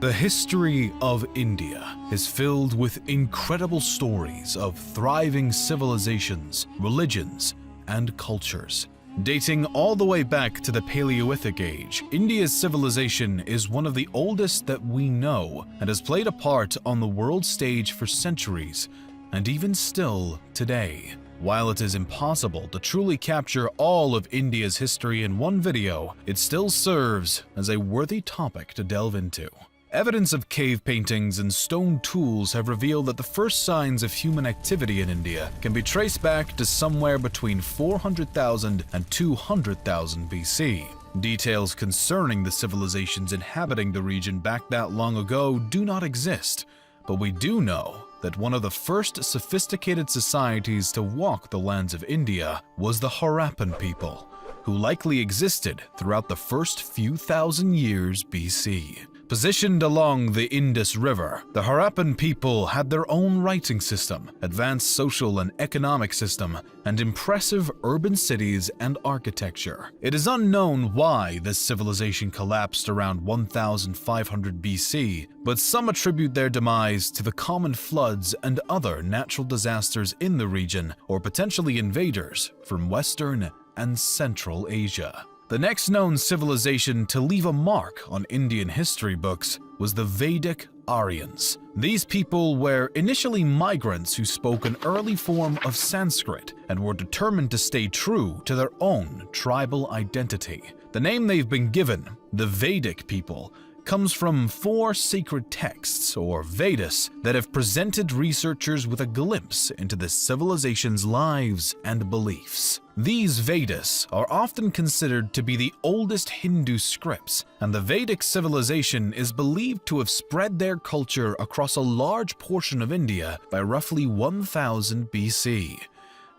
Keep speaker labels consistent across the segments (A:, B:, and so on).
A: The history of India is filled with incredible stories of thriving civilizations, religions, and cultures. Dating all the way back to the Paleolithic age, India's civilization is one of the oldest that we know and has played a part on the world stage for centuries, and even still today. While it is impossible to truly capture all of India's history in one video, it still serves as a worthy topic to delve into. Evidence of cave paintings and stone tools have revealed that the first signs of human activity in India can be traced back to somewhere between 400,000 and 200,000 BC. Details concerning the civilizations inhabiting the region back that long ago do not exist, but we do know that one of the first sophisticated societies to walk the lands of India was the Harappan people, who likely existed throughout the first few thousand years BC. Positioned along the Indus River, the Harappan people had their own writing system, advanced social and economic system, and impressive urban cities and architecture. It is unknown why this civilization collapsed around 1500 BC, but some attribute their demise to the common floods and other natural disasters in the region, or potentially invaders from Western and Central Asia. The next known civilization to leave a mark on Indian history books was the Vedic Aryans. These people were initially migrants who spoke an early form of Sanskrit and were determined to stay true to their own tribal identity. The name they've been given, the Vedic people, comes from 4 sacred texts, or Vedas, that have presented researchers with a glimpse into the civilization's lives and beliefs. These Vedas are often considered to be the oldest Hindu scripts, and the Vedic civilization is believed to have spread their culture across a large portion of India by roughly 1000 BC.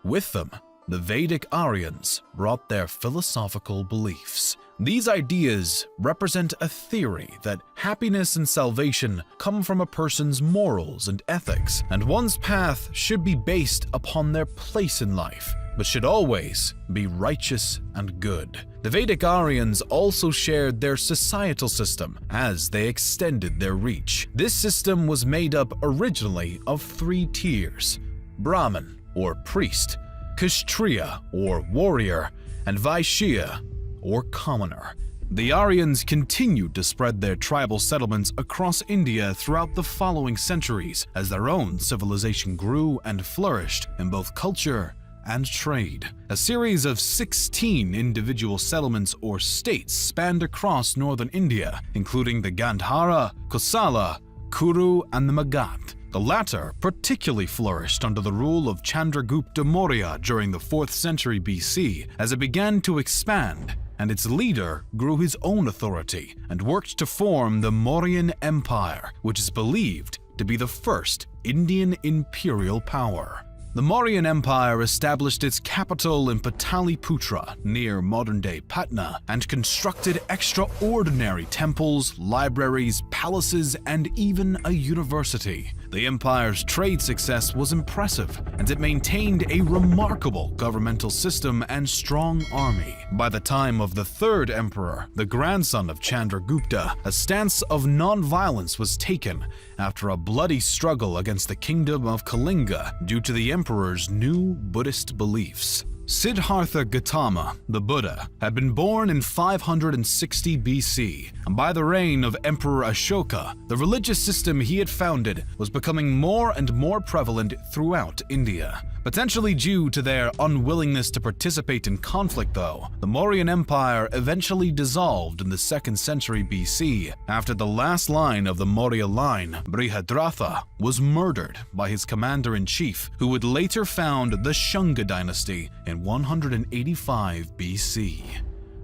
A: With them, the Vedic Aryans brought their philosophical beliefs. These ideas represent a theory that happiness and salvation come from a person's morals and ethics, and one's path should be based upon their place in life, but should always be righteous and good. The Vedic Aryans also shared their societal system as they extended their reach. This system was made up originally of 3 tiers: Brahmin, or priest, Kshatriya, or warrior, and Vaishya, or commoner. The Aryans continued to spread their tribal settlements across India throughout the following centuries as their own civilization grew and flourished in both culture and trade. A series of 16 individual settlements or states spanned across northern India, including the Gandhara, Kosala, Kuru, and the Magadh. The latter particularly flourished under the rule of Chandragupta Maurya during the 4th century BC as it began to expand, and its leader grew his own authority and worked to form the Mauryan Empire, which is believed to be the first Indian imperial power. The Mauryan Empire established its capital in Pataliputra near modern-day Patna and constructed extraordinary temples, libraries, palaces, and even a university. The empire's trade success was impressive, and it maintained a remarkable governmental system and strong army. By the time of the 3rd emperor, the grandson of Chandragupta, a stance of non-violence was taken after a bloody struggle against the kingdom of Kalinga due to the emperor's new Buddhist beliefs. Siddhartha Gautama, the Buddha, had been born in 560 BC, and by the reign of Emperor Ashoka, the religious system he had founded was becoming more and more prevalent throughout India. Potentially due to their unwillingness to participate in conflict though, the Mauryan Empire eventually dissolved in the 2nd century BC after the last line of the Maurya line, Brihadratha, was murdered by his commander-in-chief, who would later found the Shunga dynasty in 185 BC.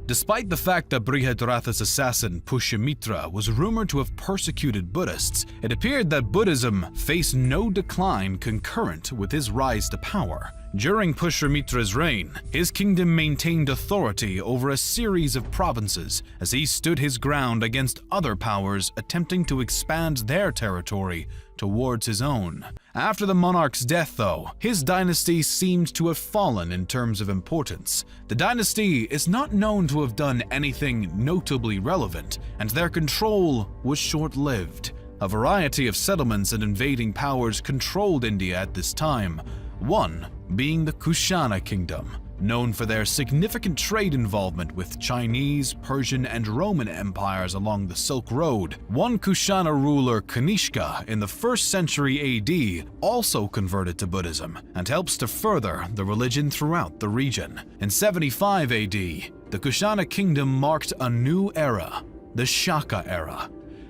A: Despite the fact that Brihadratha's assassin Pushyamitra was rumored to have persecuted Buddhists, it appeared that Buddhism faced no decline concurrent with his rise to power. During Pushyamitra's reign, his kingdom maintained authority over a series of provinces as he stood his ground against other powers attempting to expand their territory towards his own. After the monarch's death, though, his dynasty seemed to have fallen in terms of importance. The dynasty is not known to have done anything notably relevant, and their control was short-lived. A variety of settlements and invading powers controlled India at this time, one being the Kushana kingdom, known for their significant trade involvement with Chinese, Persian, and Roman empires along the Silk Road. One Kushana ruler, Kanishka, in the 1st century AD, also converted to Buddhism and helps to further the religion throughout the region. In 75 AD, the Kushana kingdom marked a new era, the Shaka era.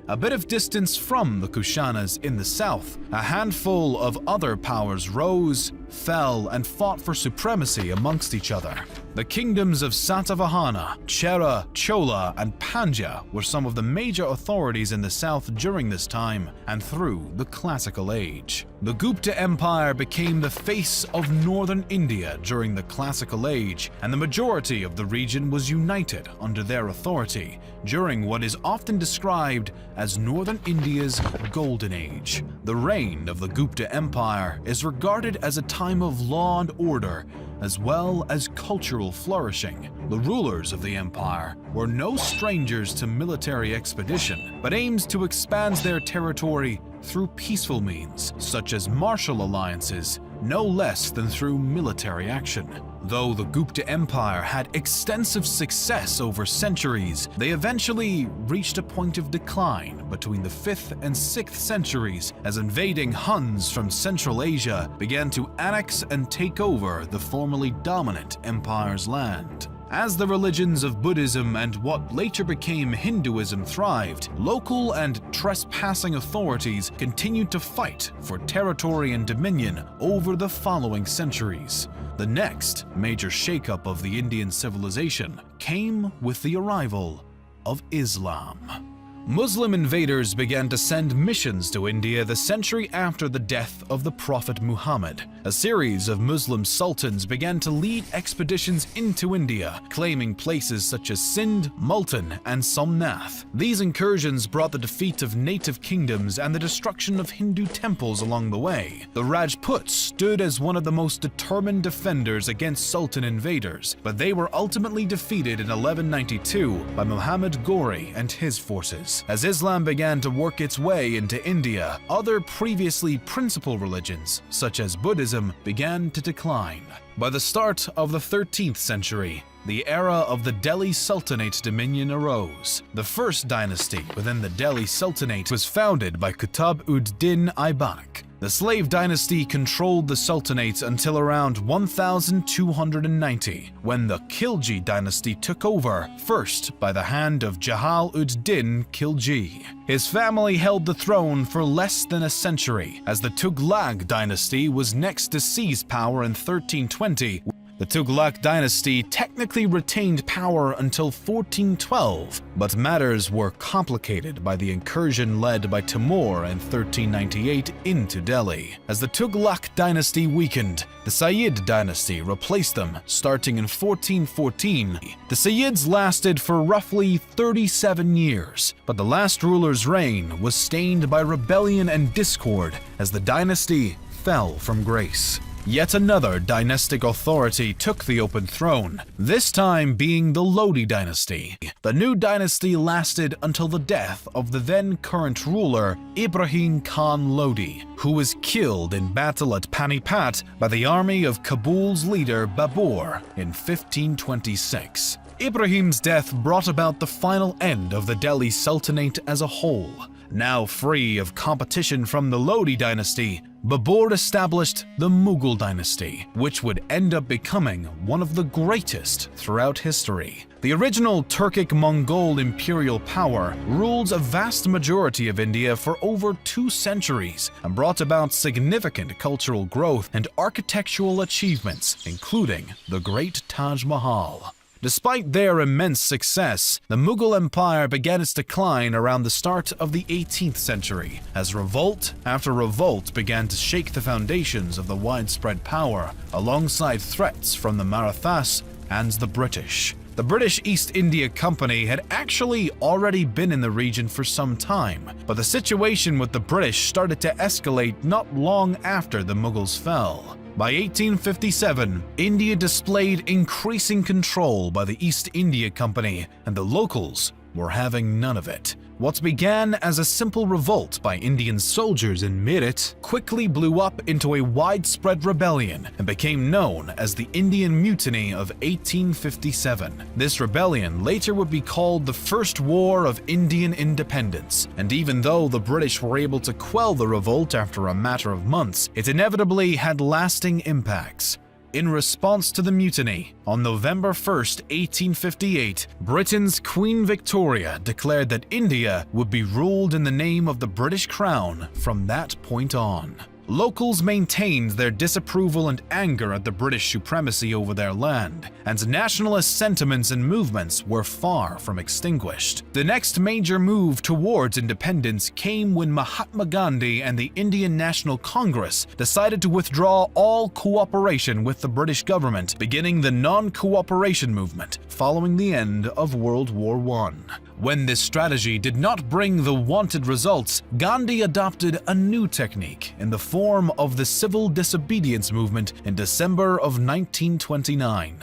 A: A bit of distance from the Kushanas in the south, a handful of other powers rose, fell, and fought for supremacy amongst each other. The kingdoms of Satavahana, Chera, Chola, and Pandya were some of the major authorities in the south during this time and through the Classical Age. The Gupta Empire became the face of northern India during the Classical Age, and the majority of the region was united under their authority during what is often described as northern India's Golden Age. The reign of the Gupta Empire is regarded as a time of law and order, as well as cultural flourishing. The rulers of the empire were no strangers to military expedition, but aimed to expand their territory through peaceful means, such as martial alliances, no less than through military action. Though the Gupta Empire had extensive success over centuries, they eventually reached a point of decline between the 5th and 6th centuries as invading Huns from Central Asia began to annex and take over the formerly dominant empire's land. As the religions of Buddhism and what later became Hinduism thrived, local and trespassing authorities continued to fight for territory and dominion over the following centuries. The next major shakeup of the Indian civilization came with the arrival of Islam. Muslim invaders began to send missions to India the century after the death of the Prophet Muhammad. A series of Muslim sultans began to lead expeditions into India, claiming places such as Sindh, Multan, and Somnath. These incursions brought the defeat of native kingdoms and the destruction of Hindu temples along the way. The Rajputs stood as one of the most determined defenders against Sultan invaders, but they were ultimately defeated in 1192 by Muhammad Ghori and his forces. As Islam began to work its way into India, other previously principal religions, such as Buddhism, began to decline. By the start of the 13th century, the era of the Delhi Sultanate dominion arose. The first dynasty within the Delhi Sultanate was founded by Qutb-ud-Din Aibak. The slave dynasty controlled the Sultanate until around 1290, when the Khilji dynasty took over, first by the hand of Jahal-ud-Din Khilji. His family held the throne for less than a century, as the Tughlaq dynasty was next to seize power in 1320. The Tughlaq dynasty technically retained power until 1412, but matters were complicated by the incursion led by Timur in 1398 into Delhi. As the Tughlaq dynasty weakened, the Sayyid dynasty replaced them starting in 1414. The Sayyids lasted for roughly 37 years, but the last ruler's reign was stained by rebellion and discord as the dynasty fell from grace. Yet another dynastic authority took the open throne, this time being the Lodi dynasty. The new dynasty lasted until the death of the then current ruler, Ibrahim Khan Lodi, who was killed in battle at Panipat by the army of Kabul's leader Babur in 1526. Ibrahim's death brought about the final end of the Delhi Sultanate as a whole. Now free of competition from the Lodi dynasty, Babur established the Mughal dynasty, which would end up becoming one of the greatest throughout history. The original Turkic-Mongol imperial power ruled a vast majority of India for over 2 centuries and brought about significant cultural growth and architectural achievements, including the Great Taj Mahal. Despite their immense success, the Mughal Empire began its decline around the start of the 18th century, as revolt after revolt began to shake the foundations of the widespread power, alongside threats from the Marathas and the British. The British East India Company had actually already been in the region for some time, but the situation with the British started to escalate not long after the Mughals fell. By 1857, India displayed increasing control by the East India Company, and the locals were having none of it. What began as a simple revolt by Indian soldiers in Meerut quickly blew up into a widespread rebellion and became known as the Indian Mutiny of 1857. This rebellion later would be called the First War of Indian Independence, and even though the British were able to quell the revolt after a matter of months, it inevitably had lasting impacts. In response to the mutiny, on November 1, 1858, Britain's Queen Victoria declared that India would be ruled in the name of the British Crown from that point on. Locals maintained their disapproval and anger at the British supremacy over their land, and nationalist sentiments and movements were far from extinguished. The next major move towards independence came when Mahatma Gandhi and the Indian National Congress decided to withdraw all cooperation with the British government, beginning the non-cooperation movement following the end of World War I. When this strategy did not bring the wanted results, Gandhi adopted a new technique in the form of the civil disobedience movement in December of 1929.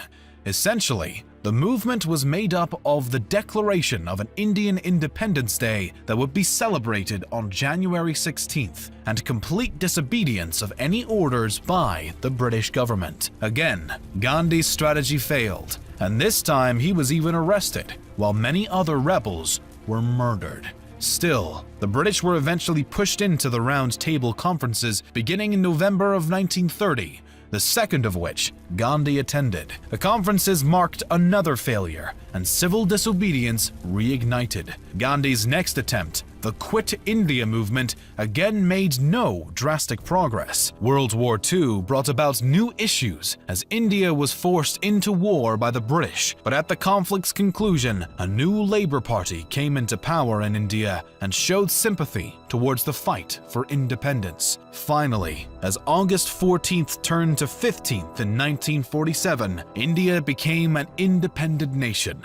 A: Essentially, the movement was made up of the declaration of an Indian Independence Day that would be celebrated on January 16th, and complete disobedience of any orders by the British government. Again, Gandhi's strategy failed, and this time he was even arrested, while many other rebels were murdered. Still, the British were eventually pushed into the Round Table conferences beginning in November of 1930, the second of which Gandhi attended. The conferences marked another failure, and civil disobedience reignited. Gandhi's next attempt, the Quit India movement, again made no drastic progress. World War II brought about new issues as India was forced into war by the British, but at the conflict's conclusion, a new Labour Party came into power in India and showed sympathy towards the fight for independence. Finally, as August 14th turned to 15th in 1947, India became an independent nation,